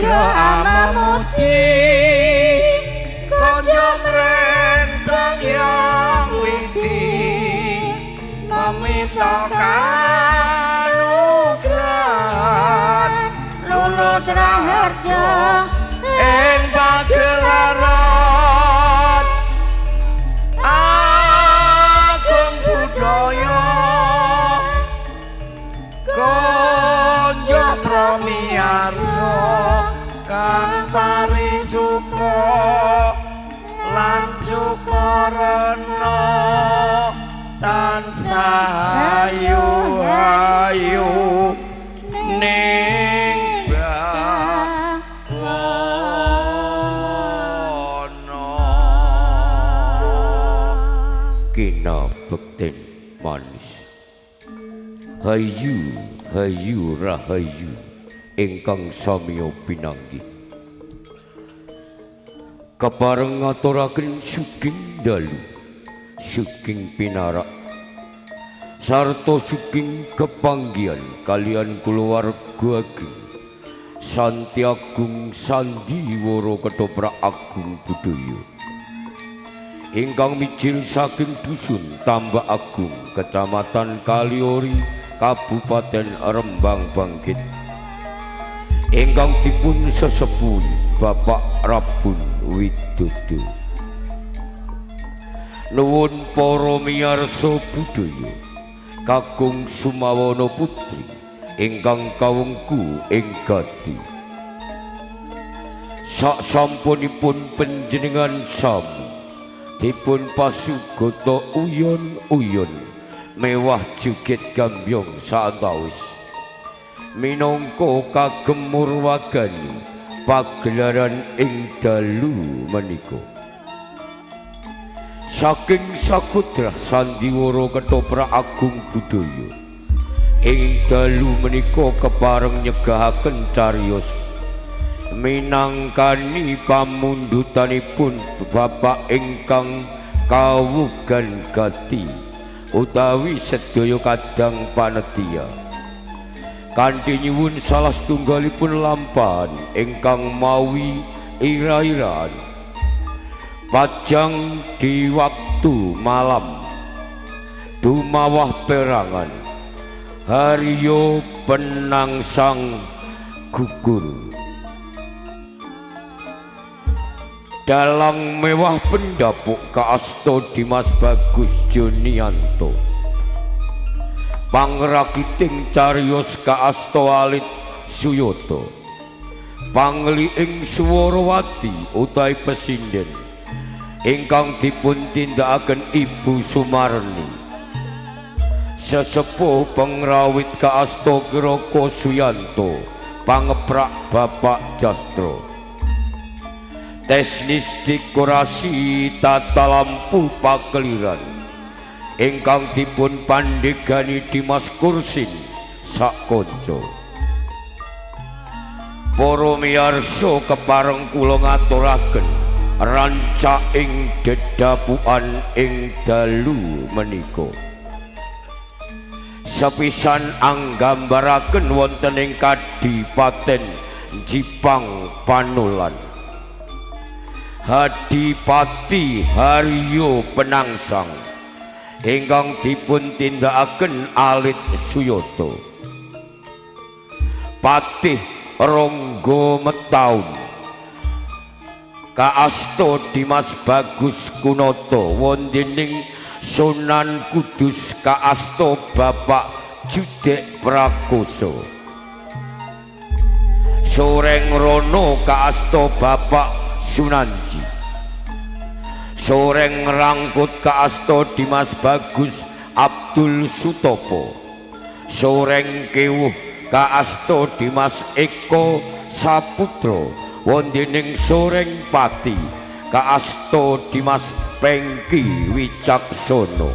Puja amamuji konjong ren sang yang widi meminta kanugrahan lulus raharja ing pagelaran agung budaya konjong pramiyarsa kang parisuka lan sukarana tansah ayu-ayu ning kina bekten manis hayu hayu rahayu ingkang samya pinanggih kapareng ngaturaken sugeng dalu sugeng pinarak sarta sugeng kepanggihan kalian kulawarga ageng Santi Agung Sandiwara Ketoprak Agung Budaya ingkang mijil saking dusun Tambak Agung Kecamatan Kaliori Kabupaten Rembang Bangkit ingkang dipun sesepuh Bapak Rabun Widodo nuwun para miyarsa budaya kakung Sumawana Putri ingkang kawengku ing gati sak sampunipun panjenengan sami dipun pasugata uyon-uyon mewah joget gambyong saantawis minangka kagem murwagani pagelaran ing dalu menika saking Sakutra Sandiwara Ketoprak Agung Budaya ing dalu menika kepareng nyegahaken cariyos minangkani pamundutanipun Bapak ingkang kawugan gati utawi sedaya kadang panetya kanthi nyuwun salah setunggalipun lampahan ingkang mawi ira-iraan pajang di waktu malam dumawah perangan hariyo penangsang gugur dalang mewah pendapuk Kaasto Dimas Bagus Jonianto pangrakiting cariyos Kaasto Alit Suyoto pangli ing Suwarawati utawi pesinden ingkang dipun tindakaken Ibu Sumarni sesepuh pengrawit Kaasto Giroko Suyanto pangeprak Bapak Jastro teknis dekorasi tata lampu pakeliran ingkang dipun pandegani Dimas Kursin sakonco para miyarsa kepareng kula ngaturaken rancak ing dedapukan ing dalu menika sepisan anggambaraken wonten ing Kadipaten Jipang Panulan Hadipati Haryo Penangsang ingkang dipun tindakaken Alit Suyoto Patih Ronggo Metaun Kaasto Dimas Bagus Kunoto wontening Sunan Kudus Kaasto Bapak Judek Prakoso Soreng Rono Kaasto Bapak Sunanji Soreng Rangkut Kaasto Dimas Bagus Abdul Sutopo Soreng Kewuh Kaasto Dimas Eko Saputro wontening Soreng Pati Kaasto Dimas Pengki Wicaksono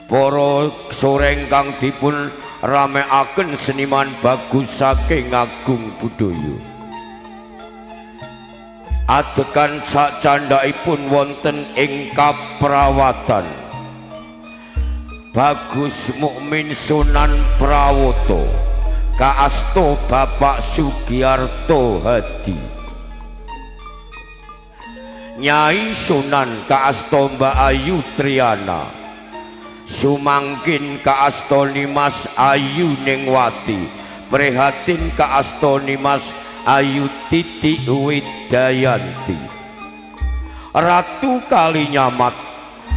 para soreng kang dipun ramekaken seniman bagus saking Agung Budaya adegan sak candhaipun wonten ing kaprawatan Bagus Mukmin Sunan Prawoto Kaasto Bapak Sugiarto Hadi, Nyai Sunan Kaasto Mbak Ayu Triana, sumangkin kaasto Nimas Ayu Ningwati, prihatin kaasto Nimas Ayu Titi Widayanti. Ratu Kalinyamat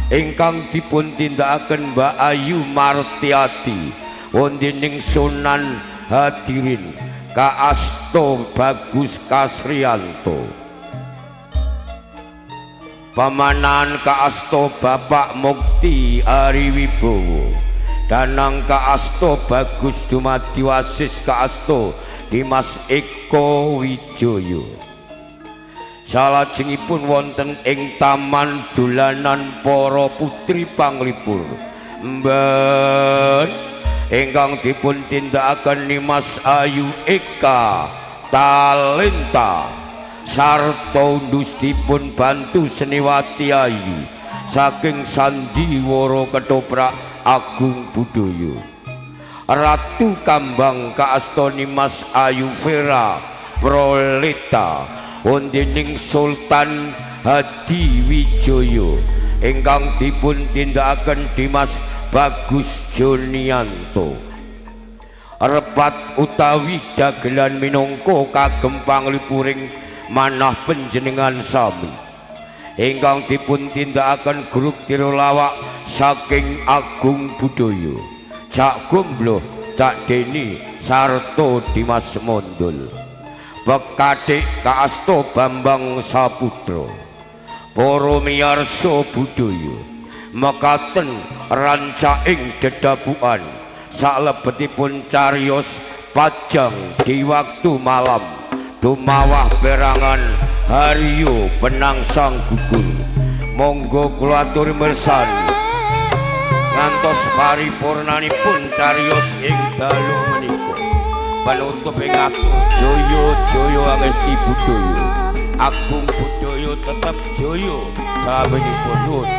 ingkang dipun tindakaken Mbak Ayu Martiati wontening Sunan hadirin kaasto Bagus Kasrianto, pamanan kaasto Bapak Mukti Ariwibowo, danang kaasto Bagus Dumadi Wasis kaasto Dimas Eko Wijoyo. Salajengipun wonten ing taman dolanan para putri panglipur mben ingkang dipun tindakaken Nimas Ayu Eka Talenta sarta undhusipun bantu Seniwati Ayu saking Sandiwara Ketoprak Agung Budaya. Ratu Kambang kaasta Nimas Ayu Vera Proleta wontening Sultan Hadi Wijoyo ingkang dipun tindakaken Dimas Bagus Jonianto. Repat utawi dagelan minangka kagem panglipuring manah panjenengan sami ingkang dipun tindakaken grup tirolawak saking Agung Budaya, Cak Gombloh, Cak Deni sarta Dimas Mondol. Bekadik kaasta Bambang Saputra. Para miyarsa budaya mekaten rancaing dedabukan salebetipun cariyos pajang di waktu malam dumawah perangan Haryo Penangsang Gugur. Monggo kula aturi mirsani ngantos paripurnanipun cariyos ing dalu menika panutup ing atur jaya-jaya angesti budaya. Agung Budaya tetep jaya sabenipun nuwun.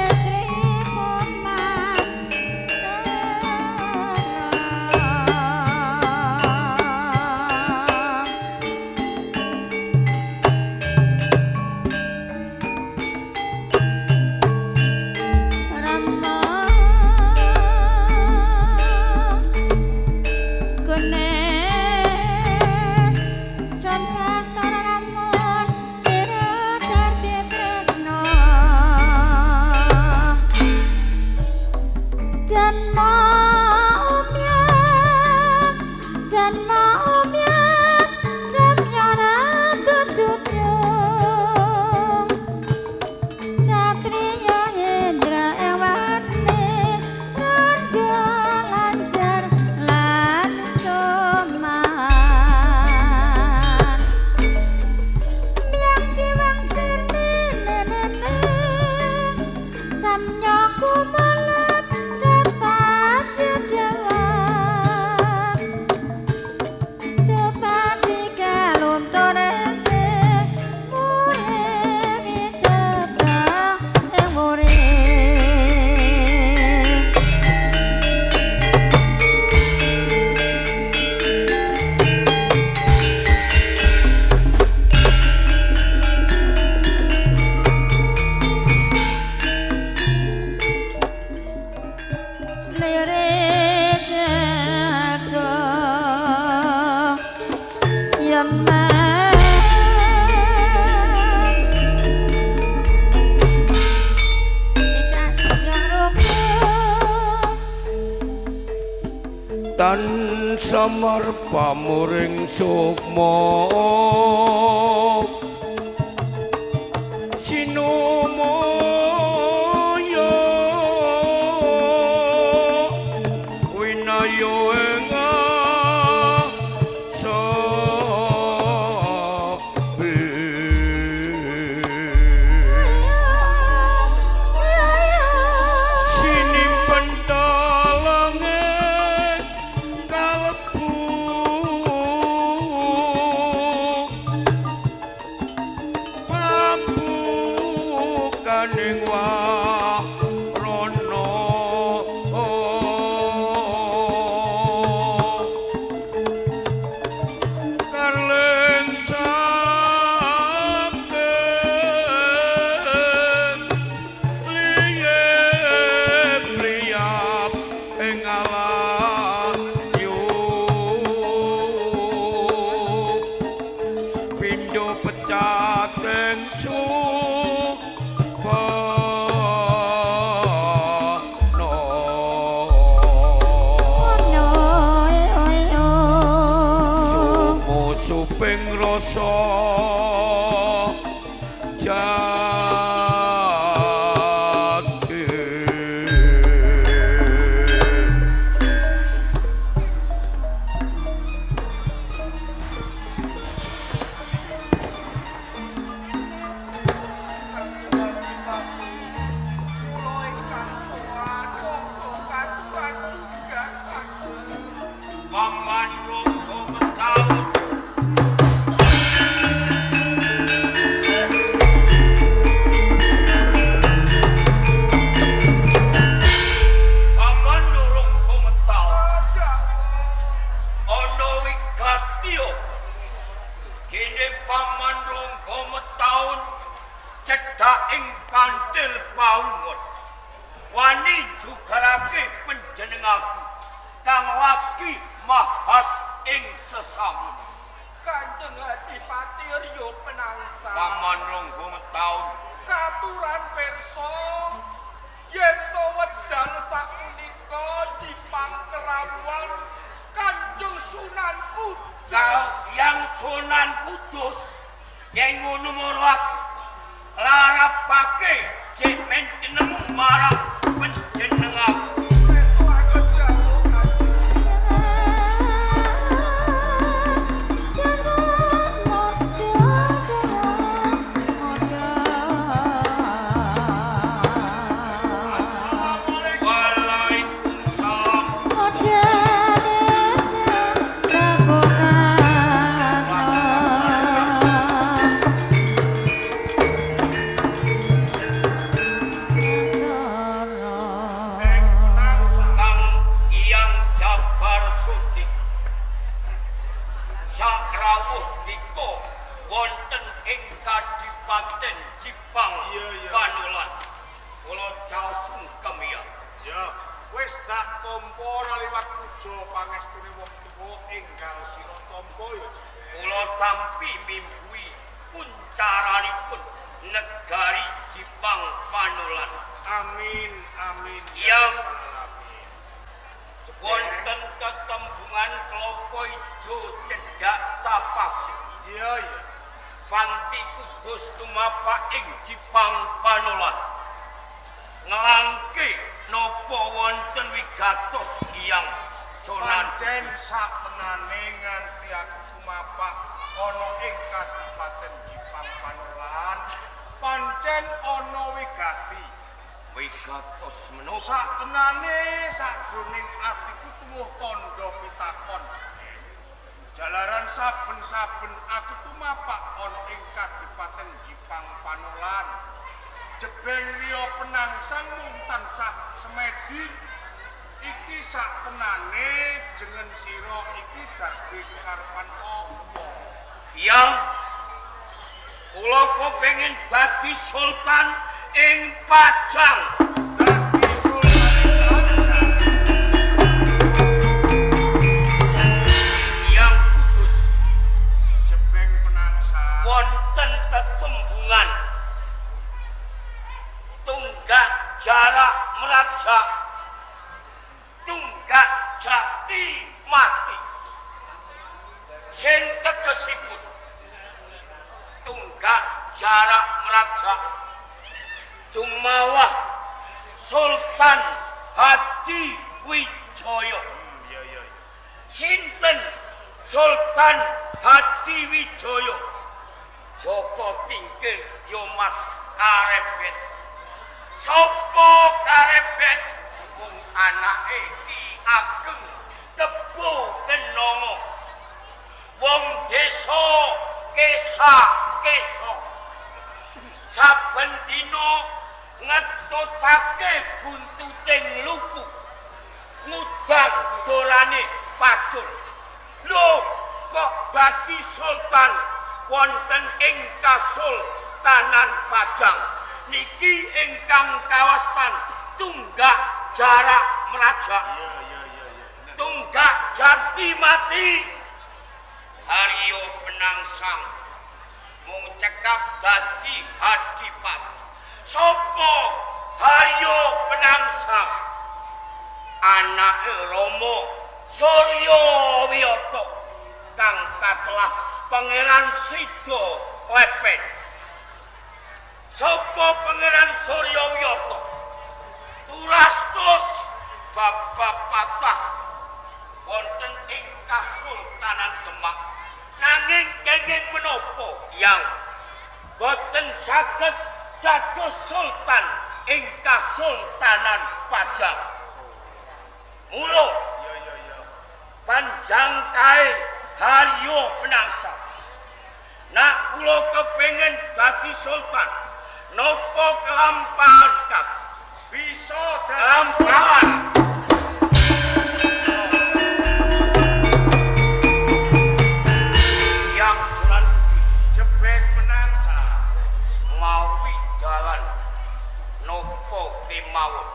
Tan samar pamuring sukma sinomaya winaya ing sabe sinimpen rasa jati Paman Ronggo Metaun Paman Ronggo Metaun ana wigatya kene Paman Ronggo Metaun cedhak ing kanthil paungot wani jugarake panjenengaku kang lagi mahas ing sesami Kanjeng Adipati Rya Penangsa Paman Ronggo Metaun katuran pirsa yen to wedal sapunika Jipang Kerawuhan Kanjeng Sunan Kudus yang Sunan Kudus yang ngono marake larapake cek menjenengmu marang panjenengaku Restu ageng dawuh Kanjeng Waalaikumsalam kang Hyang Jabar Suti sakrawuh dika wonten ing Kadipaten Jipang Panulan kula caos sungkem ya Ya, wis tak tampa ora liwat puja pangestune wong tuwa enggal sira tampa ya. kula tampi mimbui kuncaranipun negari Jipang Panulan Amin, amin. Yang alamin. wonten tetembungan klapa ijo cedhak tapasih Iya, iya. Panti Kudus tumapak ing Jipang Panulan ngelangke napa wonten wigatos Hyang Sunan Pancen satenane nganti aku tumapak ana ing Kadipaten Jipang Panulan, pancen ana wigati. wigatos menapa Satenane sakjroning atiku tuwuh tandha pitakon. Jalaran saben-saben aku tumapak ana ing Kadipaten Jipang Panulan. Jebeng liya penangsang mung tansah semedi iki satenane jeneng sira iki dadi karepan apa? Hyang kula kepengin dadi sultan ing Pajang Dadi sultan Pajang. Hyang Kudus Jebeng penangsang wonten tetembungan tunggak jarak merajak tunggak jati mati sing tegesipun tunggak jarak merajak tumawah Sultan Hadi Wijaya iya iya. sinten Sultan Hadi Wijaya Joko Tingkir yo Mas Karepet sapa Karepet mung anake Ki Ageng Tebo Kenanga wong desa Kesa saben dina ngetutake buntuting luku ngudang dolane pacul lho kok dadi sultan wonten ing Kasultanan Pajang niki ingkang kawastan tunggak jarak merajak tunggak jati mati Haryo Penangsang mung cekap dadi Adipati sapa Haryo Penangsang anake Rama Surya Wiyata kang katelah Pangeran Sido Lepen. Sapa Pangeran Surya Wiyata. Turastos Bapak Patah wonten ing Kasultanan Demak. Nanging kenging menapa yang boten saged dados sultan ing Kasultanan Pajang. Mula panjang kae Haryo Penangsa. Nak kula kepengin dadi sultan. Napa kelampahan kak? Bisa dadi Kelampahan. Yang Sunan Jebeng Penangsa. mawi jalan napa kemawon.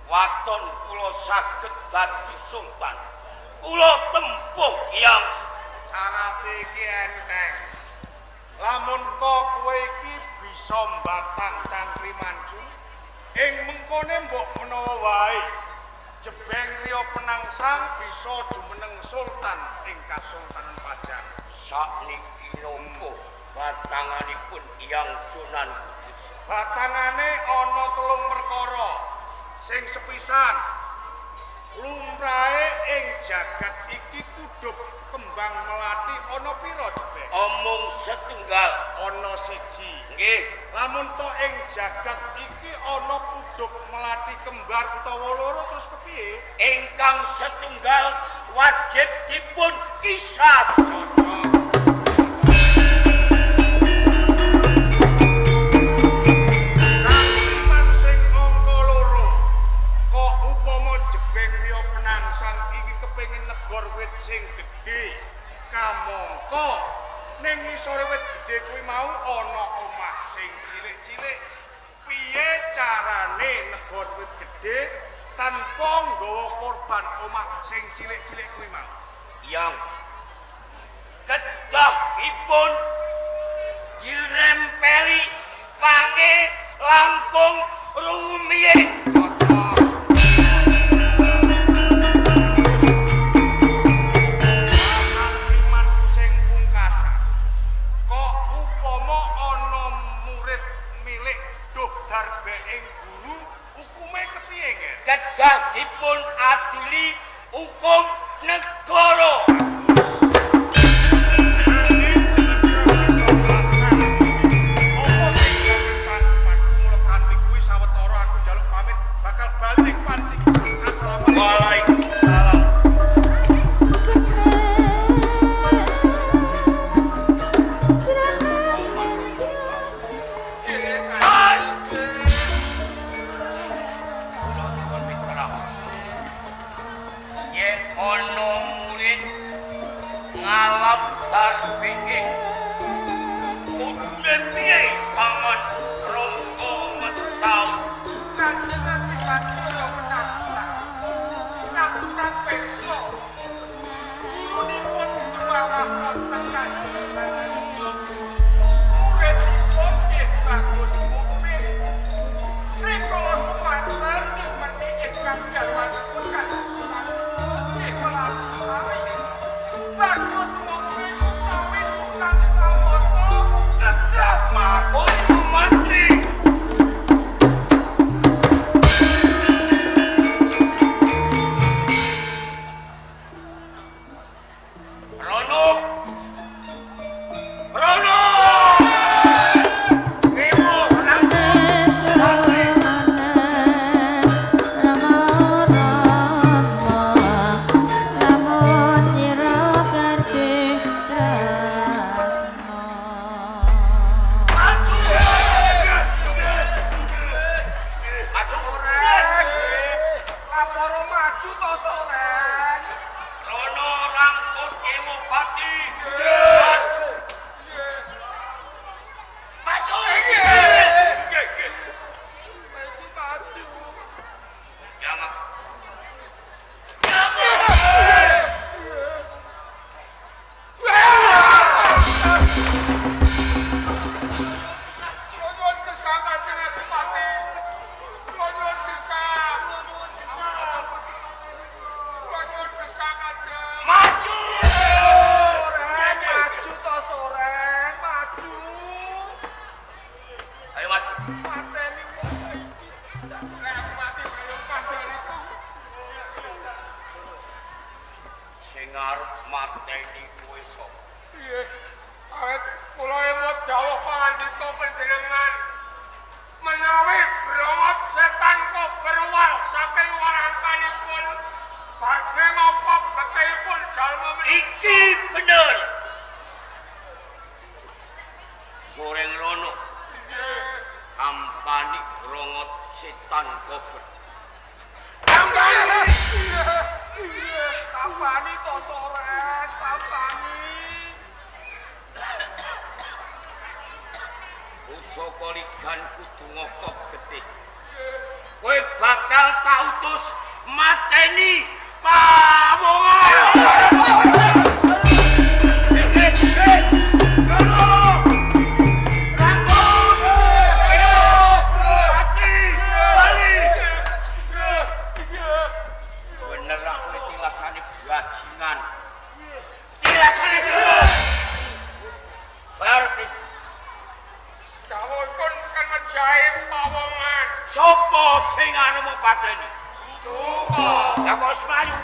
Waton kula saged dadi sultan. Kula tempuh yang Syarate iki enteng. Lamun kowe iki bisa mbatang cangkrimanku, ing mengkone mbok menawa wae Jebeng Riyo Penangsang bisa jumeneng sultan ing Kasultanan Pajang. sakniki napa batanganipun yang Sunan Kudus. Batangane ana 3 perkara. Sing sepisan lumrahe ing jagat iki kudup kembang melati ana pira Jebeng? Omong setunggal. Ana 1. Nggih, Lamun to ing jagat iki ana kudup melati kembar utawa loro terus kepiye? ingkang setunggal wajib dipun kisah. Cocok. Cangkriman sing angka 2. Kok upama Jebeng Riyo Penangsang iki kepengin negor wit sing gedhe. Kamangka ning ngisore wit gedhe kuwi mau ana omah sing cilik-cilik. Piye carane negor wit gedhe tanpa nggawa korban omah sing cilik-cilik kuwi mau? Yang kedahipun dirempeli pange langkung rumiyin. Cocok. Cangkriman sing pungkasan. Kok upama ana murid milik duh darbe ing guru, hukume kepiye, Nger? Kedah dipun adili hukum negara. Waalaikumsalam. Hai. Yen ono mateni wong iki. Nek aku mati kaya kandhaniku. Sing arep mateni kowe sapa? Piye? Awet kula emot dawuh pangandika panjenengan. Menawi brongot setan koberwal saking warangkanipun badhe ngopok ketihipun jalma Iki bener. Sore ngrono. Kampani brongot setan kober. Kampani to sore, kampani. Pusaka ligan kudu ngokop getih. Kowe bakal tak utus mateni pawongan. Bener aku tilasane bajingan. Tilasane dulu. Barpi Dawuhipun kan ngejahit pawongan. sapa sing arep pateni? Duka. Ya kok semayu.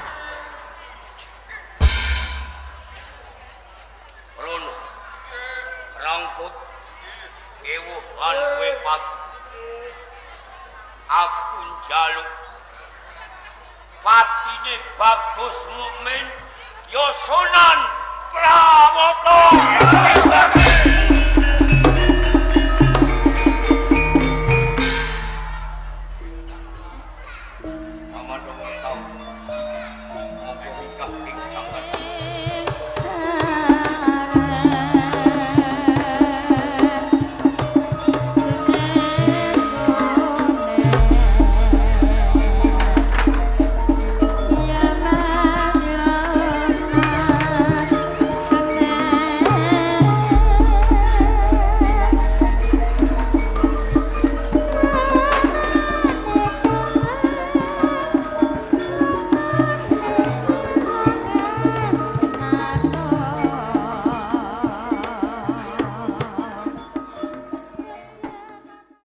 Rono. Rangkut. Ewu lan kowe pati. Aku njaluk patine Bagus Mukmin Yosonan Prawoto.